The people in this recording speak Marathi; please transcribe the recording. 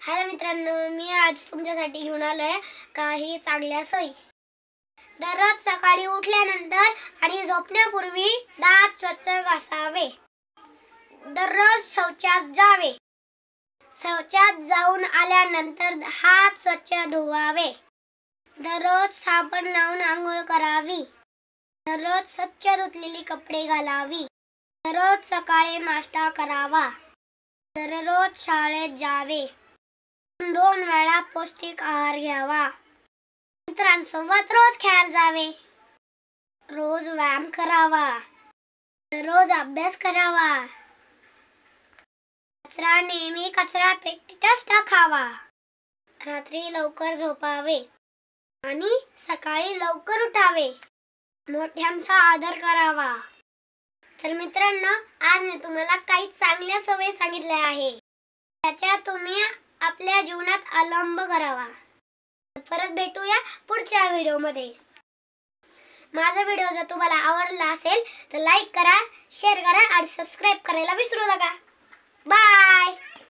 हॅलो मित्रांनो, मी आज तुमच्यासाठी घेऊन आलोय काही चांगल्या सवयी। दररोज सकाळी उठल्यानंतर आणि झोपण्यापूर्वी दात स्वच्छ घासावे। दररोज शौचात जावे। शौचात जाऊन आल्यानंतर हात स्वच्छ धुवावे। दररोज साबण लावून आंघोळ करावी। दररोज स्वच्छ धुतलेली कपडे घालावी। दररोज सकाळी नाश्ता करावा। दररोज शाळेत जावे। 2 वेळा पौष्टिक आहार घ्यावा। मित्रांसोबत रोज खेळायला जावे। रोज व्यायाम करावा। रोज अभ्यास करावा। कचरा नेहमी कचरा पेटीतच टाकावा। रात्री लवकर झोपावे आणि सकाळी लवकर उठावे। मोठ्यांचा आदर करावा। तर मित्रांनो, आज मी तुम्हाला काही चांगल्या सवयी सांगितल्या आहे, त्याच्या तुम्ही आपल्या जीवनात अवलंब करावा। परत भेटूया पुढच्या व्हिडिओमध्ये। माझा व्हिडिओ जर तुम्हाला आवडला असेल तर लाईक करा, शेअर करा आणि सबस्क्राइब करायला विसरू नका। बाय।